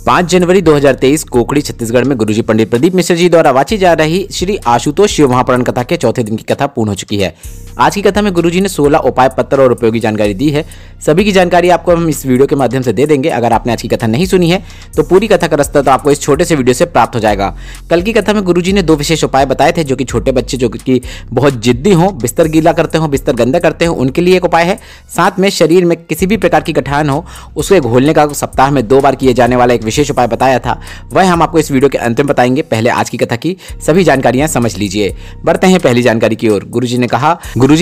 5 जनवरी 2023 कोकड़ी छत्तीसगढ़ में गुरुजी पंडित प्रदीप मिश्र जी द्वारा वाची जा रही श्री आशुतोष शिव महापुराण कथा के चौथे दिन की कथा पूर्ण हो चुकी है। आज की कथा में गुरुजी ने 16 उपाय पत्र और उपयोगी जानकारी दी है। सभी की जानकारी आपको हम इस वीडियो के माध्यम से दे देंगे। अगर आपने आज की कथा नहीं सुनी है तो पूरी कथा का रास्ता तो आपको इस छोटे से वीडियो से प्राप्त हो जाएगा। कल की कथा में गुरुजी ने 2 विशेष उपाय बताए थे जो कि छोटे बच्चे जो कि बहुत जिद्दी हों, बिस्तर गीला करते हो, बिस्तर गंदा करते हो, उनके लिए एक उपाय है। साथ में शरीर में किसी भी प्रकार की गठान हो उसको घोलने का सप्ताह में 2 बार किए जाने वाला एक विशेष उपाय बताया था, वह हम आपको इस वीडियो के अंत में बताएंगे। पहले आज की कथा की सभी जानकारियां समझ लीजिए। बढ़ते हैं पहली जानकारी की ओर। गुरुजी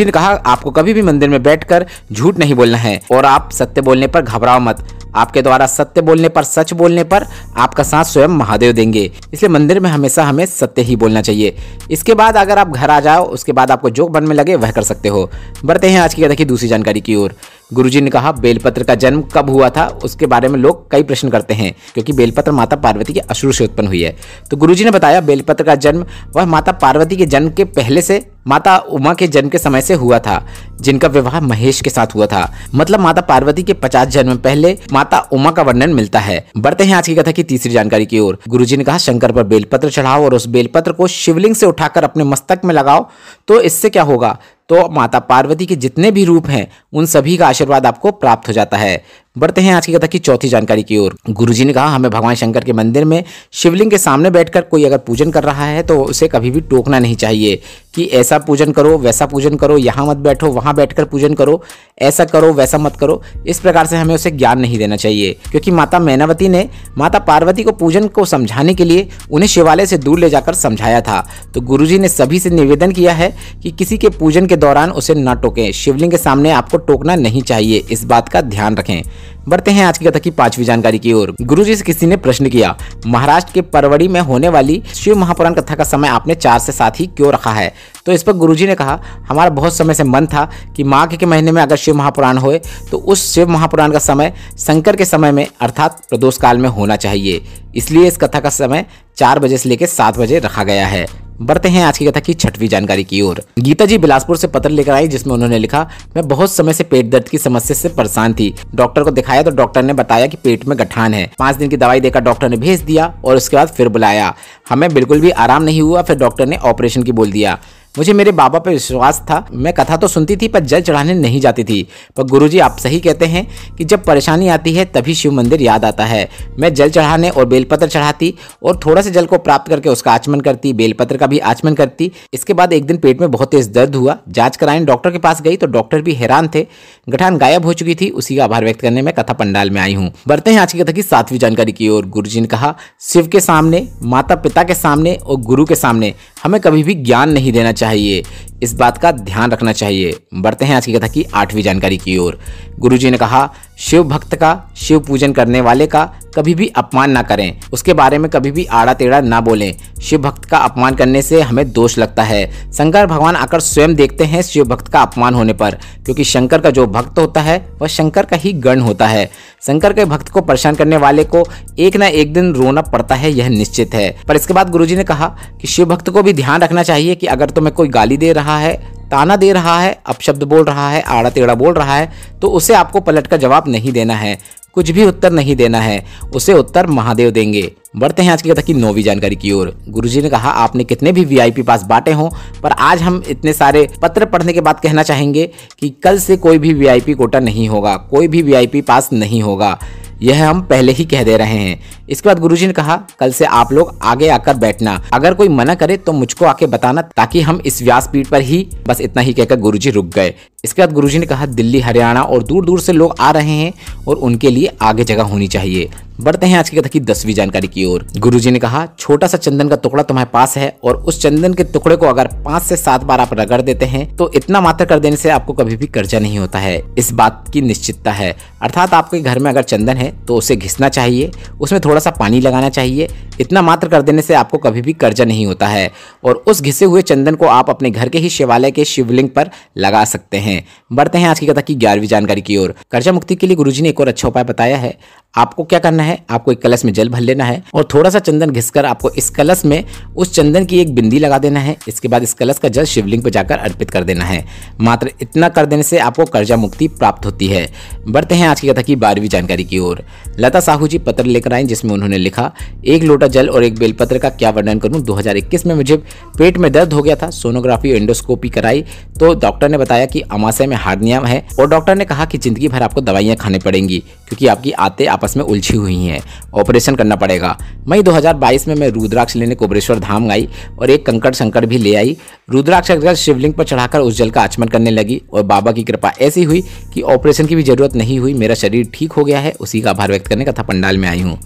ने कहा आपको कभी भी मंदिर में बैठकर झूठ नहीं बोलना है और आप सत्य बोलने पर घबराओ मत। आपके द्वारा सत्य बोलने पर, सच बोलने पर आपका साथ स्वयं महादेव देंगे, इसलिए मंदिर में हमेशा हमें सत्य ही बोलना चाहिए। इसके बाद अगर आप घर आ जाओ, उसके बाद आपको जो मन में लगे वह कर सकते हो। बढ़ते हैं आज की कथा की दूसरी जानकारी की ओर। गुरुजी ने कहा बेलपत्र का जन्म कब हुआ था उसके बारे में लोग कई प्रश्न करते हैं, क्योंकि बेलपत्र माता पार्वती के अश्रु से उत्पन्न हुई है। तो गुरुजी ने बताया बेलपत्र का जन्म वह माता पार्वती के जन्म के पहले से माता उमा के जन्म के समय से हुआ था, जिनका विवाह महेश के साथ हुआ था। मतलब माता पार्वती के 50 जन्म पहले माता उमा का वर्णन मिलता है। बढ़ते हैं आज की कथा की तीसरी जानकारी की ओर। गुरुजी ने कहा शंकर पर बेलपत्र चढ़ाओ और उस बेलपत्र को शिवलिंग से उठाकर अपने मस्तक में लगाओ, तो इससे क्या होगा, तो माता पार्वती के जितने भी रूप हैं उन सभी का आशीर्वाद आपको प्राप्त हो जाता है। बढ़ते हैं आज की कथा की चौथी जानकारी की ओर। गुरुजी ने कहा हमें भगवान शंकर के मंदिर में शिवलिंग के सामने बैठकर कोई अगर पूजन कर रहा है तो उसे कभी भी टोकना नहीं चाहिए कि ऐसा पूजन करो, वैसा पूजन करो, यहाँ मत बैठो, वहां बैठकर पूजन करो, ऐसा करो, वैसा मत करो। इस प्रकार से हमें उसे ज्ञान नहीं देना चाहिए, क्योंकि माता मैनावती ने माता पार्वती को पूजन को समझाने के लिए उन्हें शिवालय से दूर ले जाकर समझाया था। तो गुरुजी ने सभी से निवेदन किया है कि किसी के पूजन के दौरान उसे न टोकें। शिवलिंग के सामने आपको टोकना नहीं चाहिए, इस बात का ध्यान रखें। बढ़ते हैं आज की कथा की 5वीं जानकारी की ओर। गुरुजी से किसी ने प्रश्न किया महाराष्ट्र के परवड़ी में होने वाली शिव महापुराण कथा का समय आपने 4 से 7 ही क्यों रखा है। तो इस पर गुरुजी ने कहा हमारा बहुत समय से मन था कि माघ के महीने में अगर शिव महापुराण होए तो उस शिव महापुराण का समय शंकर के समय में अर्थात प्रदोष काल में होना चाहिए, इसलिए इस कथा का समय 4 बजे से लेकर 7 बजे रखा गया है। बढ़ते हैं आज की कथा की 6वीं जानकारी की ओर। गीता जी बिलासपुर से पत्र लेकर आई, जिसमें उन्होंने लिखा मैं बहुत समय से पेट दर्द की समस्या से परेशान थी। डॉक्टर को दिखाया तो डॉक्टर ने बताया कि पेट में गठान है। 5 दिन की दवाई देकर डॉक्टर ने भेज दिया और उसके बाद फिर बुलाया। हमें बिल्कुल भी आराम नहीं हुआ, फिर डॉक्टर ने ऑपरेशन की बोल दिया। मुझे मेरे बाबा पर विश्वास था, मैं कथा तो सुनती थी पर जल चढ़ाने नहीं जाती थी। पर गुरुजी आप सही कहते हैं कि जब परेशानी आती है तभी शिव मंदिर याद आता है। मैं जल चढ़ाने और बेलपत्र चढ़ाती और थोड़ा से जल को प्राप्त करके उसका आचमन करती, बेलपत्र का भी आचमन करती। इसके बाद एक दिन पेट में बहुत तेज दर्द हुआ, जांच कराने डॉक्टर के पास गई तो डॉक्टर भी हैरान थे, गठान गायब हो चुकी थी। उसी का आभार व्यक्त करने में कथा पंडाल में आई हूँ। बढ़ते हैं आज की कथा की 7वीं जानकारी की ओर। गुरुजी ने कहा शिव के सामने, माता पिता के सामने और गुरु के सामने हमें कभी भी ज्ञान नहीं देना चाहिए, इस बात का ध्यान रखना चाहिए। बढ़ते हैं आज की कथा की 8वीं जानकारी की ओर। गुरुजी ने कहा शिव भक्त का, शिव पूजन करने वाले का कभी भी अपमान ना करें, उसके बारे में कभी भी आड़ा टेढ़ा ना बोलें। शिव भक्त का अपमान करने से हमें दोष लगता है। शंकर भगवान आकर स्वयं देखते हैं शिव भक्त का अपमान होने पर, क्योंकि शंकर का जो भक्त होता है वह शंकर का ही गण होता है। शंकर के भक्त को परेशान करने वाले को एक ना एक दिन रोना पड़ता है, यह निश्चित है। पर इसके बाद गुरुजी ने कहा कि शिव भक्त को भी ध्यान रखना चाहिए कि अगर तुम्हें कोई गाली दे रहा है, ताना दे रहा है, अपशब्द बोल रहा है, आड़ा टेढ़ा बोल रहा है, तो उसे आपको पलट कर जवाब नहीं देना है, कुछ भी उत्तर नहीं देना है, उसे उत्तर महादेव देंगे। बढ़ते हैं आज की कथा की 9वीं जानकारी की ओर। गुरुजी ने कहा आपने कितने भी वीआईपी पास बांटे हों, पर आज हम इतने सारे पत्र पढ़ने के बाद कहना चाहेंगे कि कल से कोई भी वीआईपी कोटा नहीं होगा, कोई भी वीआईपी पास नहीं होगा, यह हम पहले ही कह दे रहे हैं। इसके बाद गुरुजी ने कहा कल से आप लोग आगे आकर बैठना, अगर कोई मना करे तो मुझको आके बताना, ताकि हम इस व्यासपीठ पर ही, बस इतना ही कहकर गुरुजी रुक गए। इसके बाद गुरुजी ने कहा दिल्ली, हरियाणा और दूर दूर से लोग आ रहे हैं और उनके लिए आगे जगह होनी चाहिए। बढ़ते हैं आज की कथा की 10वीं जानकारी की ओर। गुरुजी ने कहा छोटा सा चंदन का टुकड़ा तुम्हारे पास है और उस चंदन के टुकड़े को अगर 5 से 7 बार आप रगड़ देते हैं तो इतना मात्र कर देने से आपको कभी भी कर्जा नहीं होता है, इस बात की निश्चितता है। अर्थात आपके घर में अगर चंदन है तो उसे घिसना चाहिए, उसमें थोड़ा सा पानी लगाना चाहिए, इतना मात्र कर देने से आपको कभी भी कर्जा नहीं होता है। और उस घिसे हुए चंदन को आप अपने घर के ही शिवालय के शिवलिंग पर लगा सकते हैं। बढ़ते हैं आज की कथा की 11वीं जानकारी की ओर। कर्जा मुक्ति के लिए गुरुजी ने एक और अच्छा उपाय बताया है। आपको क्या करना है, आपको एक कलश में जल भर लेना है और थोड़ा सा चंदन घिसकर आपको इस कलश में उस चंदन की एक बिंदी लगा देना है। इसके बाद इस कलश का जल शिवलिंग पर जाकर अर्पित कर देना है। मात्र इतना कर देने से आपको कर्जा मुक्ति प्राप्त होती है। बढ़ते हैं आज की कथा की 12वीं जानकारी की ओर। लता साहू जी पत्र लेकर आई जिसमें उन्होंने लिखा, एक लोटा जल और एक बेलपत्र का क्या वर्णन करूं। 2021 में मुझे पेट में दर्द हो गया था। सोनोग्राफी और एंडोस्कोपी कराई तो डॉक्टर ने बताया कि अमाशय में हार्निया है और डॉक्टर ने कहा कि जिंदगी भर आपको दवाइयां खानी पड़ेंगी क्योंकि आपकी आंतें आपस में उलझी हुई हैं, ऑपरेशन करना पड़ेगा। मई 2022 में मैं रुद्राक्ष लेने कोबरेश्वर धाम गई और एक कंकड़ शंकर भी ले आई। रुद्राक्ष रखकर शिवलिंग पर चढ़ाकर उस जल का आचमन करने लगी और बाबा की कृपा ऐसी हुई कि ऑपरेशन की भी जरूरत नहीं हुई। मेरा शरीर ठीक हो गया है। उसी का आभार व्यक्त करने कथा पंडाल में आई हूँ।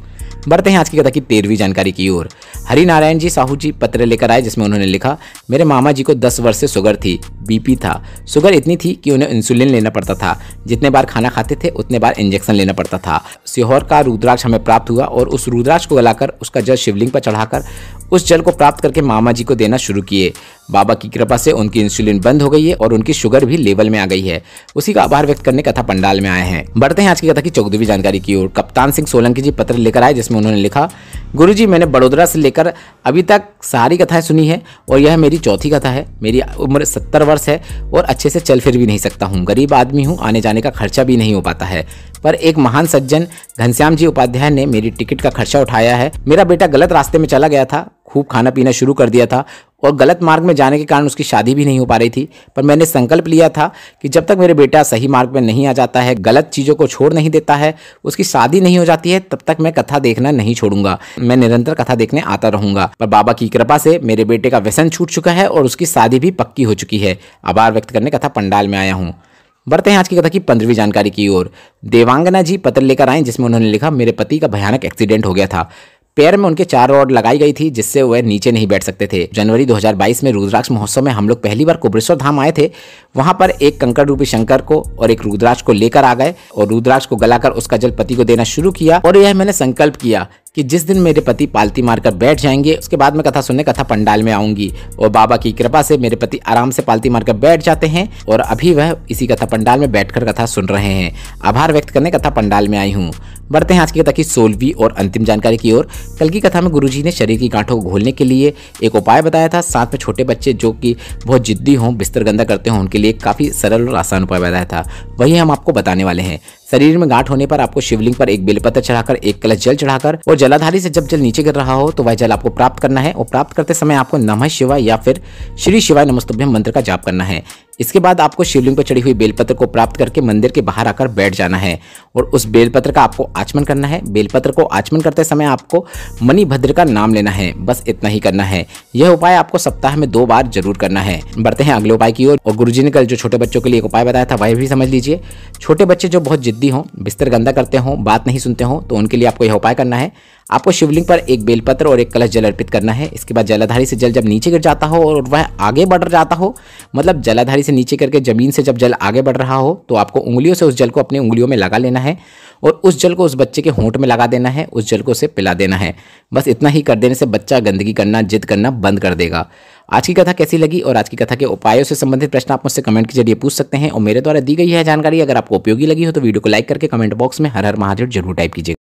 बढ़ते हैं आज की कथा की 13वीं जानकारी की ओर। हरिनारायण जी साहू जी पत्र लेकर आए जिसमें उन्होंने लिखा, मेरे मामा जी को 10 वर्ष से शुगर थी, बीपी था। शुगर इतनी थी कि उन्हें इंसुलिन लेना पड़ता था। जितने बार खाना खाते थे उतने बार इंजेक्शन लेना पड़ता था। सीहोर का रुद्राक्ष हमें प्राप्त हुआ और उस रुद्राक्ष को गलाकर उसका जल शिवलिंग पर चढ़ाकर उस जल को प्राप्त करके मामा जी को देना शुरू किए। बाबा की कृपा से उनकी इंसुलिन बंद हो गई है और उनकी शुगर भी लेवल में आ गई है। उसी का आभार व्यक्त करने कथा पंडाल में आए हैं। बढ़ते हैं आज की कथा की 14वीं जानकारी की ओर। कप्तान सिंह सोलंकी जी पत्र लेकर आए जिसमें उन्होंने लिखा, गुरुजी मैंने बड़ोदरा से लेकर अभी तक सारी कथाएं सुनी है और यह मेरी चौथी कथा है। मेरी उम्र 70 वर्ष है और अच्छे से चल फिर भी नहीं सकता हूँ। गरीब आदमी हूँ, आने जाने का खर्चा भी नहीं हो पाता है, पर एक महान सज्जन घनश्याम जी उपाध्याय ने मेरी टिकट का खर्चा उठाया है। मेरा बेटा गलत रास्ते में चला गया था, खूब खाना पीना शुरू कर दिया था और गलत मार्ग में जाने के कारण उसकी शादी भी नहीं हो पा रही थी। पर मैंने संकल्प लिया था कि जब तक मेरे बेटा सही मार्ग में नहीं आ जाता है, गलत चीज़ों को छोड़ नहीं देता है, उसकी शादी नहीं हो जाती है, तब तक मैं कथा देखना नहीं छोड़ूंगा। मैं निरंतर कथा देखने आता रहूंगा। पर बाबा की कृपा से मेरे बेटे का व्यसन छूट चुका है और उसकी शादी भी पक्की हो चुकी है। आभार व्यक्त करने कथा पंडाल में आया हूँ। बढ़ते हैं आज की कथा की 15वीं जानकारी की ओर। देवांगना जी पत्र लेकर आए जिसमें उन्होंने लिखा, मेरे पति का भयानक एक्सीडेंट हो गया था। पैर में उनके 4 रॉड लगाई गई थी जिससे वह नीचे नहीं बैठ सकते थे। जनवरी 2022 में रुद्राक्ष महोत्सव में हम लोग पहली बार कोबरेश्वर धाम आए थे। वहां पर एक कंकड़ रूपी शंकर को और एक रुद्राक्ष को लेकर आ गए और रुद्राक्ष को गलाकर उसका जल पति को देना शुरू किया और यह मैंने संकल्प किया कि जिस दिन मेरे पति पालती मारकर बैठ जाएंगे उसके बाद मैं कथा सुनने कथा पंडाल में आऊंगी। और बाबा की कृपा से मेरे पति आराम से पालती मारकर बैठ जाते हैं और अभी वह इसी कथा पंडाल में बैठकर कथा सुन रहे हैं। आभार व्यक्त करने कथा पंडाल में आई हूँ। बढ़ते हैं आज की कथा की 16वीं और अंतिम जानकारी की ओर। कल की कथा में गुरुजी ने शरीर की गांठों को घोलने के लिए एक उपाय बताया था। साथ में छोटे बच्चे जो कि बहुत जिद्दी हों, बिस्तर गंदा करते हों, उनके लिए काफी सरल और आसान उपाय बताया था। वही हम आपको बताने वाले हैं। शरीर में गांठ होने पर आपको शिवलिंग पर एक बेलपत्र चढ़ाकर एक कलश जल चढ़ाकर और जलाधारी से जब जल नीचे गिर रहा हो तो वह जल आपको प्राप्त करना है और प्राप्त करते समय आपको नमः शिवाय या फिर श्री शिवाय नमस्तुभ्यम मंत्र का जाप करना है। इसके बाद आपको शिवलिंग पर चढ़ी हुई बेलपत्र को प्राप्त करके मंदिर के बाहर आकर बैठ जाना है और उस बेलपत्र का आपको आचमन करना है। बेलपत्र को आचमन करते समय आपको मणिभद्र का नाम लेना है। बस इतना ही करना है। यह उपाय आपको सप्ताह में 2 बार जरूर करना है। बढ़ते हैं अगले उपाय की ओर। और गुरुजी ने कल जो छोटे बच्चों के लिए एक उपाय बताया था वह भी समझ लीजिए। छोटे बच्चे जो बहुत जिद्दी हों, बिस्तर गंदा करते हों, बात नहीं सुनते हों, तो उनके लिए आपको यह उपाय करना है। आपको शिवलिंग पर एक बेलपत्र और एक कलश जल अर्पित करना है। इसके बाद जलाधारी से जल जब नीचे गिर जाता हो और वह आगे बढ़ जाता हो, मतलब जलाधारी से नीचे करके जमीन से जब जल आगे बढ़ रहा हो, तो आपको उंगलियों से उस जल को अपनी उंगलियों में लगा लेना है और उस जल को उस बच्चे के होंठ में लगा देना है। उस जल को उसे पिला देना है। बस इतना ही कर देने से बच्चा गंदगी करना, जिद करना बंद कर देगा। आज की कथा कैसी लगी और आज की कथा के उपायों से संबंधित प्रश्न आप मुझसे कमेंट के जरिए पूछ सकते हैं और मेरे द्वारा दी गई है जानकारी अगर आपको उपयोगी लगी हो तो वीडियो को लाइक करके कमेंट बॉक्स में हर हर महादेव जरूर टाइप कीजिए।